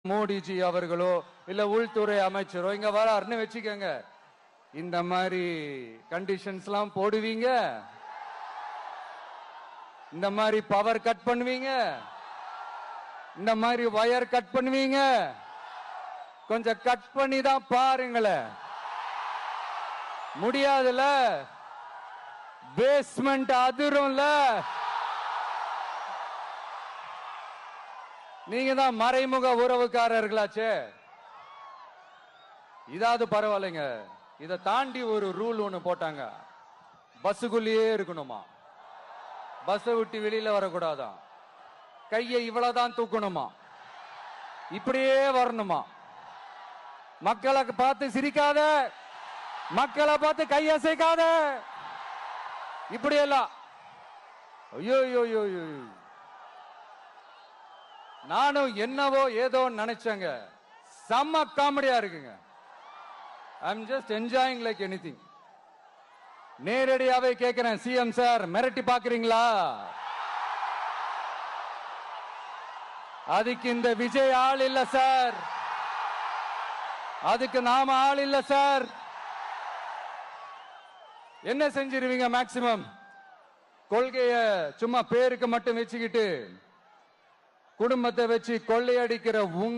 மோடிஜி அவர்களோ இல்ல உள்துறை அமைச்சரோ இங்க வராருன்னு வச்சுக்கோங்க, இந்த மாதிரி கண்டிஷன்ஸ் எல்லாம் போடுவீங்க, இந்த மாதிரி பவர் கட் பண்ணுவீங்க, இந்த மாதிரி வயர் கட் பண்ணுவீங்க. கொஞ்சம் கட் பண்ணி தான் பாருங்களேன். முடியாதுல, பேஸ்மெண்ட் அதிரும்ல. நீங்க தான் மறைமுக உறவுக்காரர்களாச்சே. இதாவது பரவாயில்லைங்க. இதை தாண்டி ஒரு ரூல் ஒண்ணு போட்டாங்க, பஸ்ஸுக்குள்ளேயே இருக்கணுமா, பஸ் விட்டு வெளியில வரக்கூடாதான், கையை இவ்வளவுதான் தூக்கணுமா, இப்படியே வரணுமா, மக்களை பார்த்து சிரிக்காத, மக்களை பார்த்து கையசைக்காத, இப்படி எல்லாம். ஐயோ ஐயோ, நானும் என்னவோ ஏதோ நினைச்சேங்க. செம்ம காமெடியா இருக்குங்க. I'm just enjoying like anything. நேரடியாவே கேட்கிறேன், சிஎம் சார் மிரட்டி பாக்குறீங்களா? அதுக்கு இந்த விஜய் ஆள் இல்ல சார், அதுக்கு நாம ஆள் இல்ல சார். என்ன செஞ்சிருவீங்க? மேக்சிமம் கொள்கைய சும்மா பேருக்கு மட்டும் வச்சுக்கிட்டு குடும்பத்தை வச்சு கொள்ளையடிக்கிற